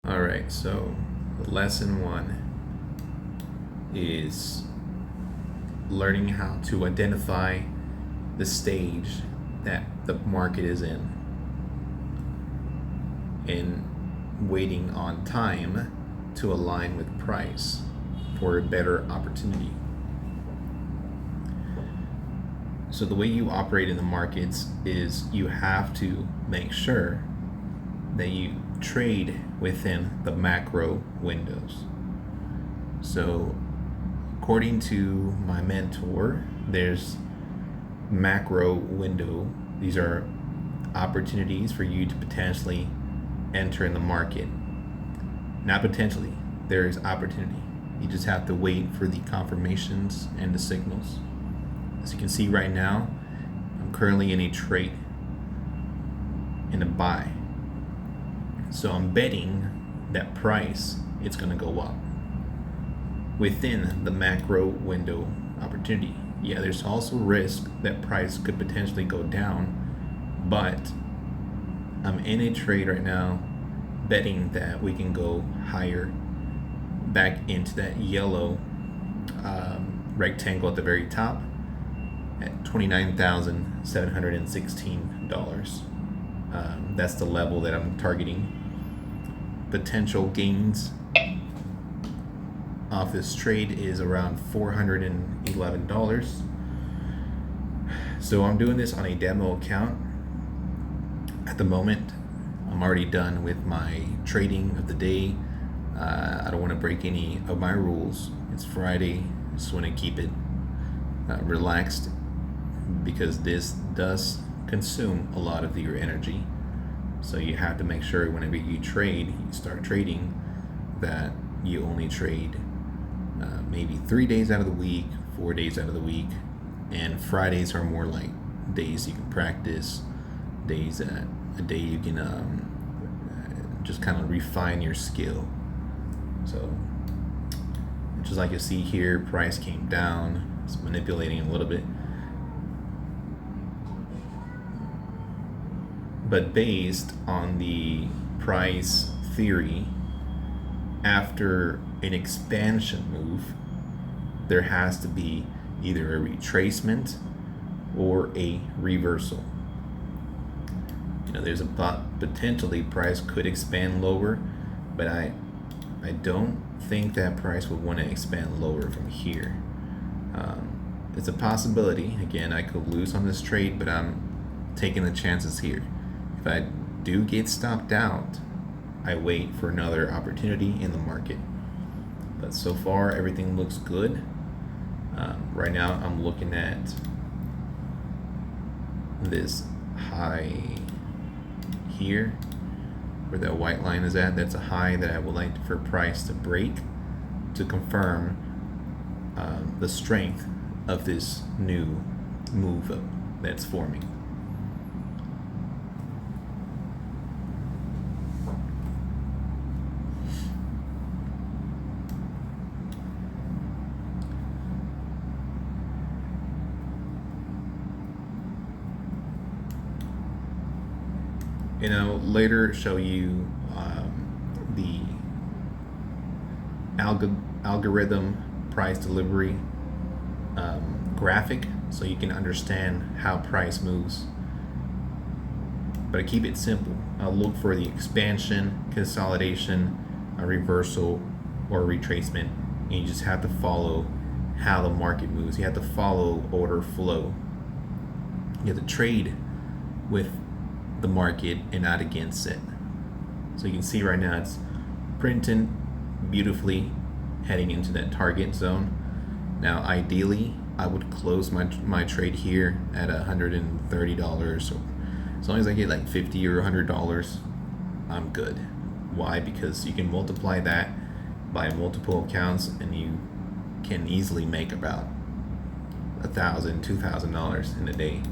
All right, so lesson one is learning how to identify the stage that the market is in and waiting on time to align with price for a better opportunity. So the way you operate in the markets is you have to make sure that you trade within the macro windows. So according to my mentor, there's macro window. These are opportunities for you to potentially enter in the market. Not potentially, there is opportunity. You just have to wait for the confirmations and the signals. As you can see right now, I'm currently in a trade, in a buy. So I'm betting that price it's going to go up within the macro window opportunity. Yeah, there's also risk that price could potentially go down, but I'm in a trade right now betting that we can go higher back into that yellow rectangle at the very top at $29,716. That's the level that I'm targeting. Potential gains off this trade is around $411. So I'm doing this on a demo account. At the moment, I'm already done with my trading of the day. I don't want to break any of my rules. It's Friday. I just want to keep it relaxed because this does consume a lot of your energy. So you have to make sure whenever you trade, you start trading, that you only trade maybe 3 days out of the week, 4 days out of the week, and Fridays are more like days you can practice, days that a day you can just kind of refine your skill. So just like you see here, price came down, it's manipulating a little bit. But based on the price theory, after an expansion move, there has to be either a retracement or a reversal. There's a potentially price could expand lower, but I don't think that price would want to expand lower from here. It's a possibility. Again, I could lose on this trade, but I'm taking the chances here. If I do get stopped out, I wait for another opportunity in the market. But so far, everything looks good. Right now, I'm looking at this high here, where that white line is at. That's a high that I would like for price to break to confirm the strength of this new move that's forming. And I'll later show you the algorithm price delivery graphic so you can understand how price moves. But I keep it simple. I'll look for the expansion, consolidation, a reversal, or retracement, and you just have to follow how the market moves. You have to follow order flow. You have to trade with the market and not against it. So you can see right now it's printing beautifully, heading into that target zone. Now ideally I would close my trade here at $130. So as long as I get like $50 or $100, I'm good. Why? Because you can multiply that by multiple accounts and you can easily make about $1,000, $2,000 in a day.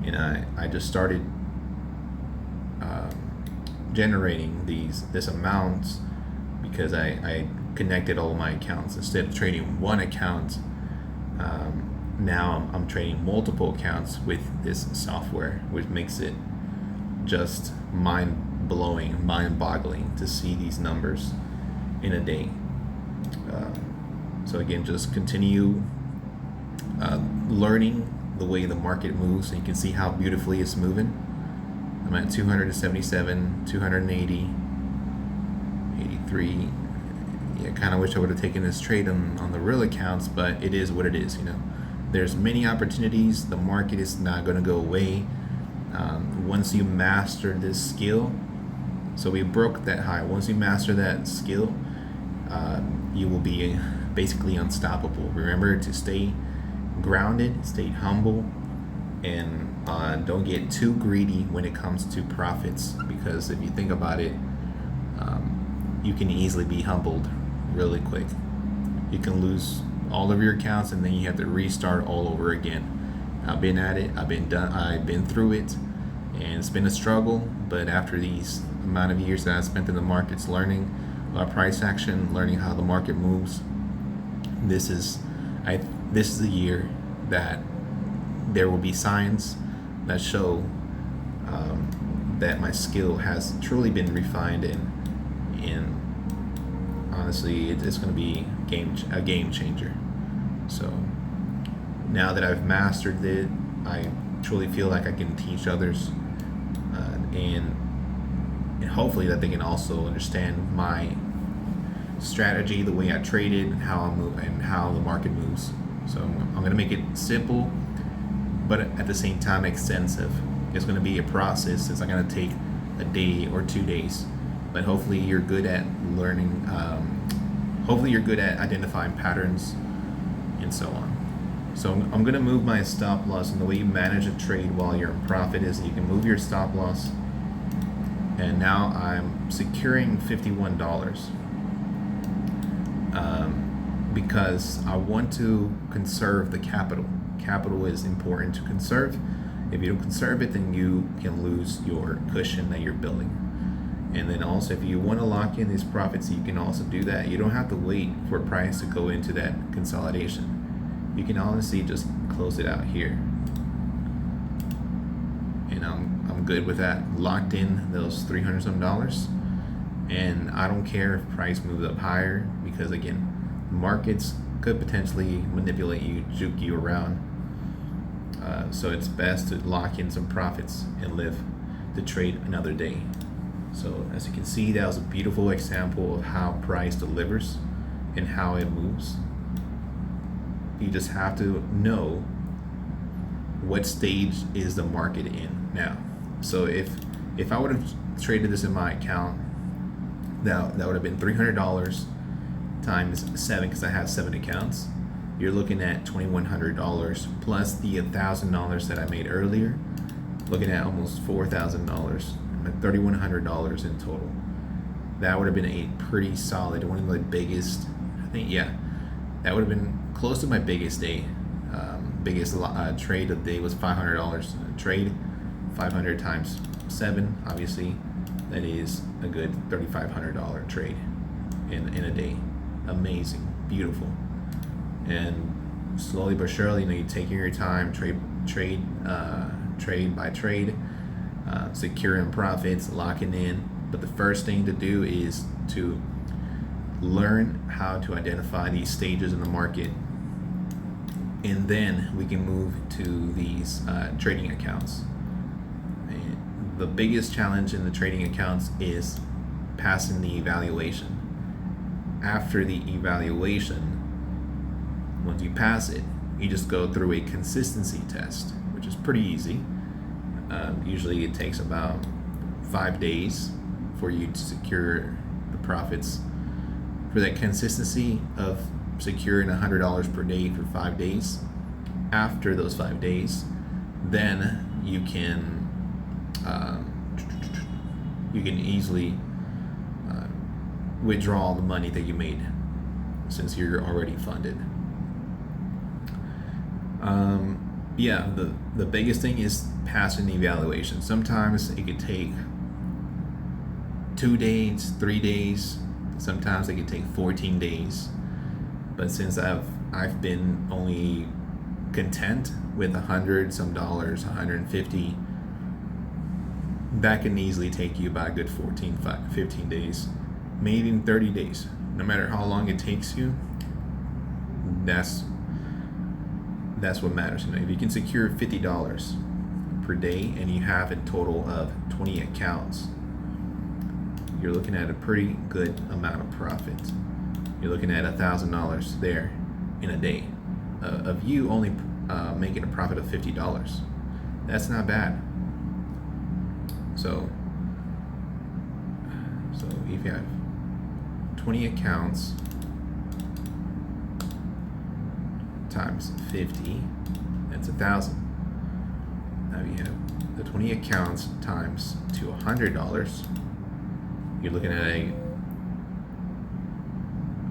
And I just started generating this amount because I connected all of my accounts. Instead of trading one account, now I'm trading multiple accounts with this software, which makes it just mind-blowing, mind-boggling to see these numbers in a day. So again, just continue learning the way the market moves, and you can see how beautifully it's moving. I'm at 277, 280, 83. Yeah, kind of wish I would have taken this trade on the real accounts, but it is what it is, There's many opportunities. The market is not going to go away. Once you master this skill, so we broke that high. Once you master that skill, you will be basically unstoppable. Remember to stay grounded, stay humble, and don't get too greedy when it comes to profits, because if you think about it, you can easily be humbled really quick. You can lose all of your accounts and then you have to restart all over again. I've been at it, I've been through it, and it's been a struggle, but after these amount of years that I spent in the markets learning about price action, learning how the market moves, this is the year that there will be signs that show that my skill has truly been refined, and honestly it's going to be a game changer. So now that I've mastered it, I truly feel like I can teach others, and hopefully that they can also understand my strategy, the way I traded, and how I move, and how the market moves. So I'm going to make it simple, but at the same time extensive. It's going to be a process. It's not going to take a day or 2 days, but hopefully you're good at learning. Hopefully you're good at identifying patterns and so on. So I'm going to move my stop loss, and the way you manage a trade while you're in profit is you can move your stop loss, and now I'm securing $51 because I want to conserve the capital. Capital is important to conserve. If you don't conserve it, then you can lose your cushion that you're building. And then also, if you want to lock in these profits, you can also do that. You don't have to wait for price to go into that consolidation. You can honestly just close it out here. And I'm good with that. Locked in those $300 some, and I don't care if price moves up higher, because again, markets could potentially manipulate you, juke you around. So it's best to lock in some profits and live to trade another day. So as you can see, that was a beautiful example of how price delivers and how it moves. You just have to know what stage is the market in now. So if I would have traded this in my account, that would have been $300 times 7, because I have 7 accounts. You're looking at $2,100 plus the $1,000 that I made earlier. Looking at almost $4,000, $3,100 in total. That would have been a pretty solid, one of the biggest. I think, yeah, that would have been close to my biggest day. Biggest trade of the day was $500 a trade. 500 times 7, obviously, that is a good $3,500 trade in a day. Amazing, beautiful. And slowly but surely, you're taking your time, trade by trade, securing profits, locking in. But the first thing to do is to learn how to identify these stages in the market, and then we can move to these trading accounts. And the biggest challenge in the trading accounts is passing the evaluation. After the evaluation, once you pass it, you just go through a consistency test, which is pretty easy. Usually it takes about 5 days for you to secure the profits. For that consistency of securing $100 per day for 5 days, after those 5 days, then you can easily withdraw the money that you made, since you're already funded. Yeah, the biggest thing is passing the evaluation. Sometimes it could take 2 days, 3 days. Sometimes it could take 14 days. But since I've been only content with $100 some, $150, that can easily take you about a good 15 days, maybe even 30 days. No matter how long it takes you, that's what matters. If you can secure $50 per day and you have a total of 20 accounts, you're looking at a pretty good amount of profit. You're looking at $1,000 there in a day of you only making a profit of $50. That's not bad. So if you have 20 accounts times 50, that's 1,000. Now you have the 20 accounts times to $100. You're looking at a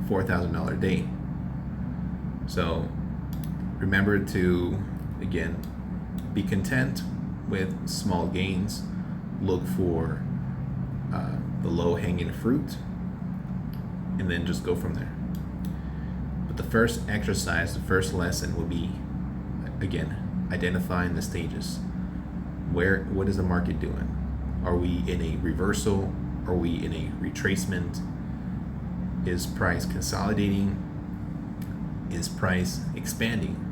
$4,000 day. So remember to, again, be content with small gains. Look for the low-hanging fruit, and then just go from there. But the first exercise, the first lesson will be, again, identifying the stages. What is the market doing? Are we in a reversal? Are we in a retracement? Is price consolidating? Is price expanding?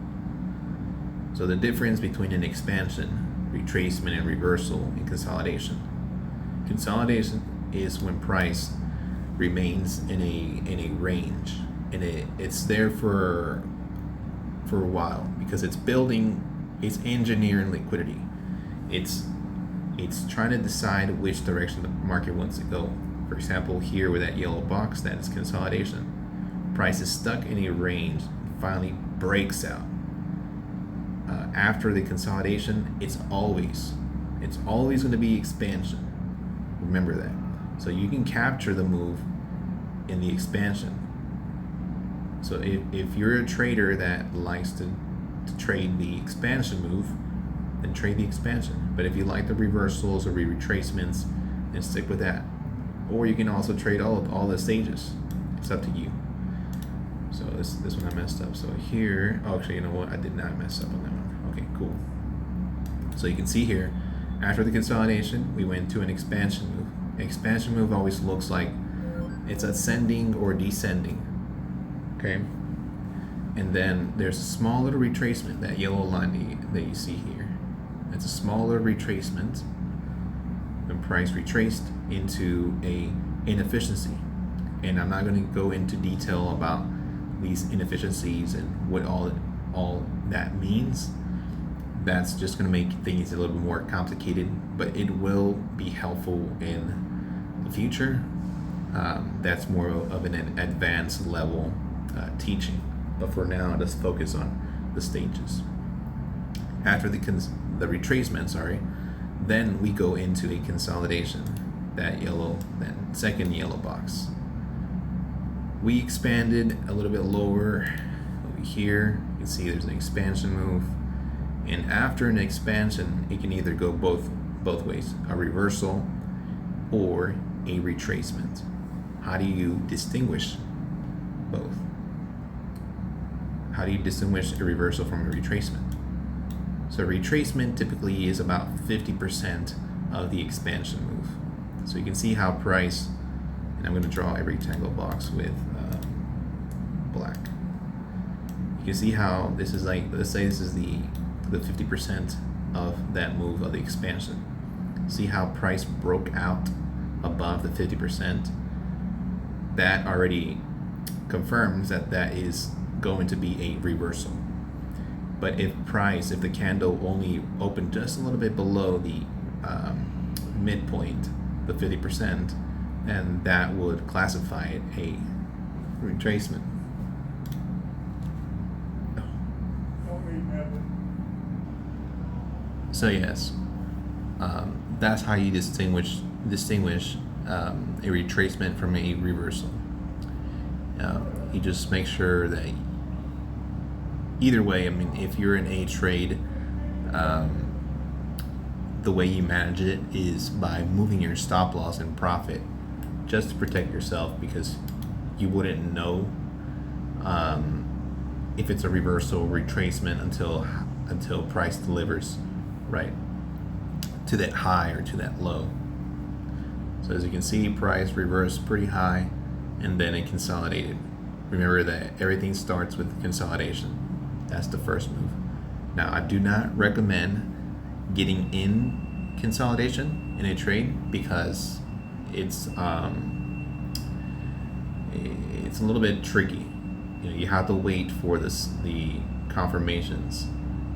So the difference between an expansion, retracement, and reversal and consolidation. Consolidation is when price remains in a range, and it's there for a while because it's building, it's engineering liquidity. It's trying to decide which direction the market wants to go. For example, here with that yellow box, that is consolidation. Price is stuck in a range, finally breaks out. After the consolidation, it's always going to be expansion. Remember that. So you can capture the move in the expansion. So if you're a trader that likes to trade the expansion move, then trade the expansion. But if you like the reversals or retracements, then stick with that. Or you can also trade all the stages. It's up to you. So this one I messed up. So here, actually, you know what? I did not mess up on that one. Okay, cool. So you can see here, after the consolidation, we went to an expansion move. Expansion move always looks like it's ascending or descending. Okay? And then there's a small little retracement, that yellow line that you see here. It's a small little retracement when price retraced into a inefficiency. And I'm not going to go into detail about these inefficiencies and what all that means. That's just going to make things a little bit more complicated, but it will be helpful in the future. That's more of an advanced level teaching. But for now, let's focus on the stages. After the retracement, then we go into a consolidation. That second yellow box. We expanded a little bit lower over here. You can see there's an expansion move. And after an expansion, it can either go both ways, a reversal or a retracement. How do you distinguish both? How do you distinguish a reversal from a retracement? So a retracement typically is about 50% of the expansion move. So you can see how price, and I'm going to draw a rectangle box with black. You can see how this is like, let's say this is the 50% of that move of the expansion. See how price broke out above the 50%? That already confirms that is going to be a reversal. But if the candle only opened just a little bit below the midpoint, the 50%, then that would classify it a retracement. So yes, that's how you distinguish a retracement from a reversal. You just make sure that either way, I mean, if you're in a trade, the way you manage it is by moving your stop loss and profit just to protect yourself, because you wouldn't know if it's a reversal or retracement until price delivers, right? to that high or to that low. So as you can see, price reversed pretty high and then it consolidated. Remember that everything starts with consolidation. That's the first move. Now, I do not recommend getting in consolidation in a trade because it's a little bit tricky. You have to wait for the confirmations.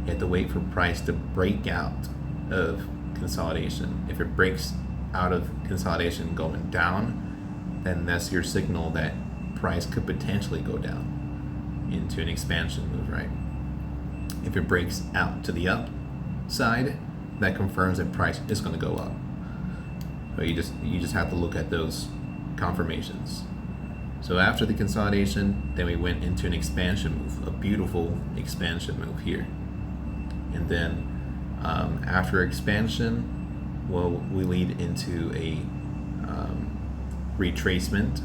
You have to wait for price to break out of consolidation. If it breaks out of consolidation going down, then that's your signal that price could potentially go down into an expansion move, right? If it breaks out to the upside, that confirms that price is going to go up. So you just have to look at those confirmations. So after the consolidation, then we went into an expansion move, a beautiful expansion move here. And then after expansion, well, we lead into a retracement.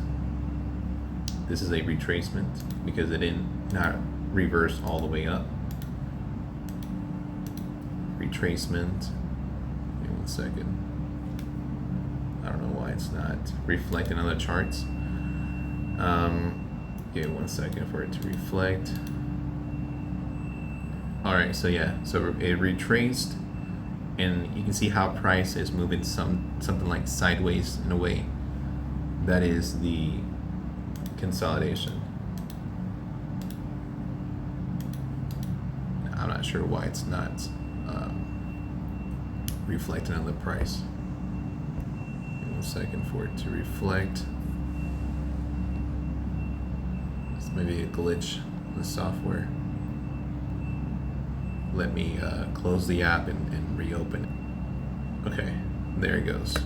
This is a retracement because it didn't not reverse all the way up. Retracement. Give me 1 second. I don't know why it's not reflecting on the charts. Give me 1 second for it to reflect. All right, so yeah, so it retraced, and you can see how price is moving something like sideways in a way. That is the consolidation. I'm not sure why it's not reflecting on the price. Give me 1 second for it to reflect. It's maybe a glitch in the software. Let me close the app and reopen it. Okay, there it goes.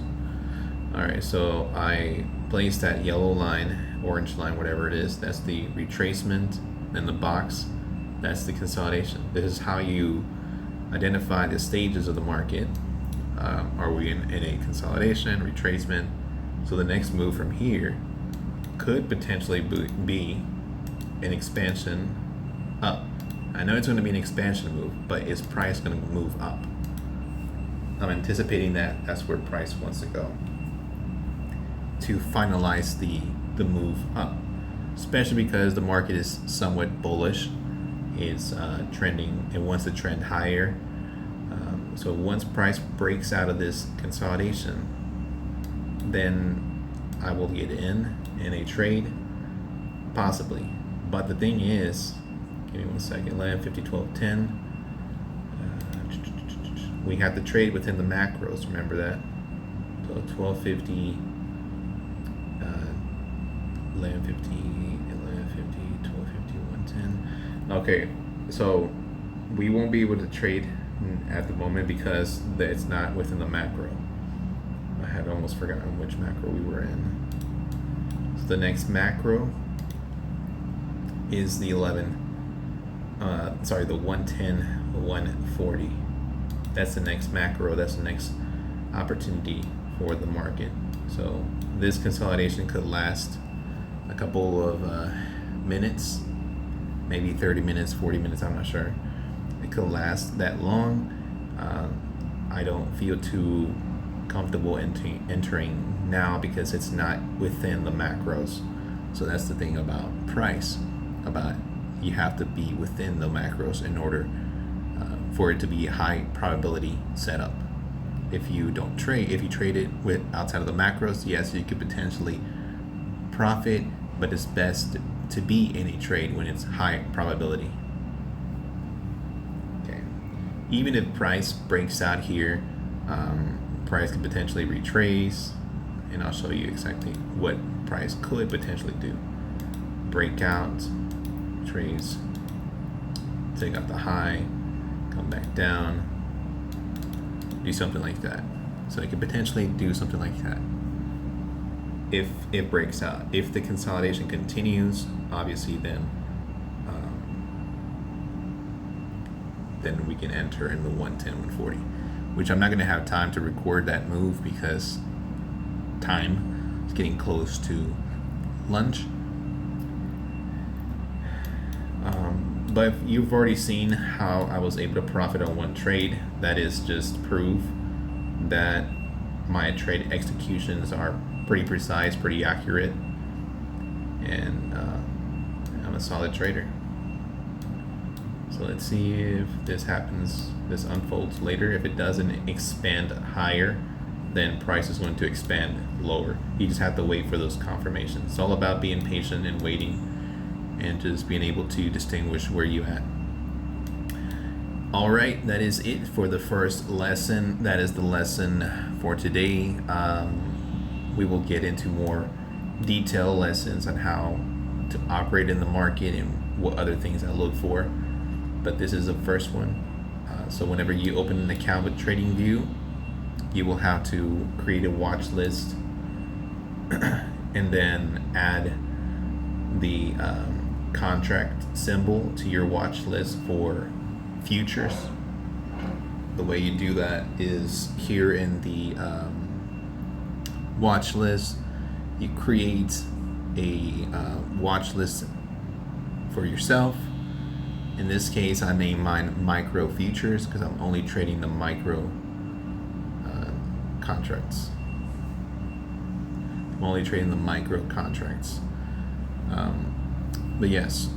All right, so I placed that yellow line, orange line, whatever it is. That's the retracement. Then the box, that's the consolidation. This is how you identify the stages of the market. Are we in a consolidation, retracement? So the next move from here could potentially be an expansion up. I know it's going to be an expansion move, but is price going to move up? I'm anticipating that that's where price wants to go to finalize the move up, especially because the market is somewhat bullish. It's trending, it wants to trend higher. So once price breaks out of this consolidation, then I will get in a trade, possibly. But the thing is, give me 1 second, 11:50, 12:10. We have to trade within the macros, remember that? So 12:50, 11:50, 12:50, 1:10. Okay, so we won't be able to trade at the moment because it's not within the macro. I had almost forgotten which macro we were in. So the next macro is the 110, 140. That's the next macro. That's the next opportunity for the market. So this consolidation could last a couple of minutes, maybe 30 minutes, 40 minutes, I'm not sure. It could last that long. I don't feel too comfortable entering now because it's not within the macros. So that's the thing about price, about you have to be within the macros in order for it to be a high probability setup. If you trade it with outside of the macros, yes, you could potentially profit, but it's best to be in a trade when it's high probability. Okay, even if price breaks out here, price could potentially retrace, and I'll show you exactly what price could potentially do. Breakout, trace, take out the high, come back down, do something like that. So it could potentially do something like that if it breaks out. If the consolidation continues, obviously then we can enter in the 110, 140, which I'm not going to have time to record that move because time is getting close to lunch. But you've already seen how I was able to profit on one trade. That is just proof that my trade executions are pretty precise, pretty accurate, and I'm a solid trader. So let's see if this happens, this unfolds later. If it doesn't expand higher, then price is going to expand lower. You just have to wait for those confirmations. It's all about being patient and waiting and just being able to distinguish where you at. All right, that is it for the first lesson. That is the lesson for today. We will get into more detailed lessons on how to operate in the market and what other things I look for. But this is the first one. So whenever you open an account with TradingView, you will have to create a watch list and then add the contract symbol to your watch list for futures. The way you do that is here in the watch list, you create a watch list for yourself. In this case, I name mine micro futures because I'm only trading the micro contracts. I'm only trading the micro contracts. But yes,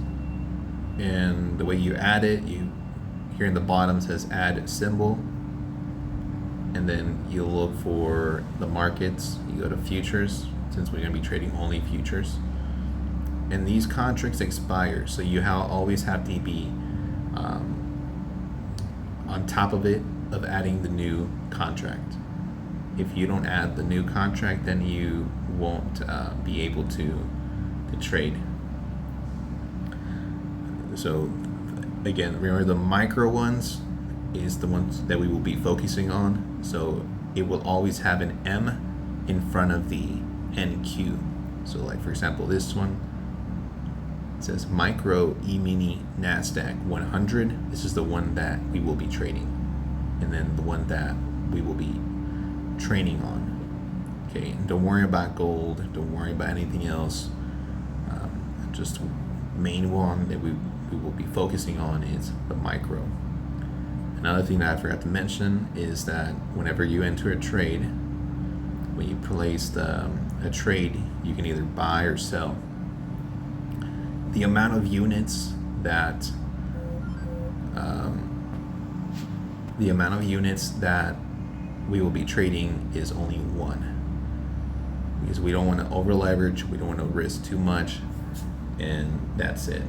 and the way you add it, you here in the bottom says add symbol, and then you look for the markets. You go to futures, since we're going to be trading only futures. And these contracts expire, so you always have to be on top of it of adding the new contract. If you don't add the new contract, then you won't be able to trade. So again, remember the micro ones is the ones that we will be focusing on. So it will always have an M in front of the NQ. So like for example, this one, it says micro E-mini NASDAQ 100. This is the one that we will be trading. And then the one that we will be training on. Okay, and don't worry about gold. Don't worry about anything else. Just main one that we will be focusing on is the micro. Another thing that I forgot to mention is that whenever you enter a trade, when you place a trade, you can either buy or sell. The amount of units that we will be trading is only one, because we don't want to over leverage, we don't want to risk too much, and that's it.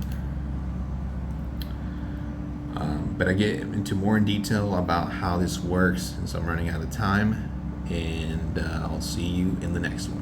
But I get into more in detail about how this works, and so I'm running out of time, and I'll see you in the next one.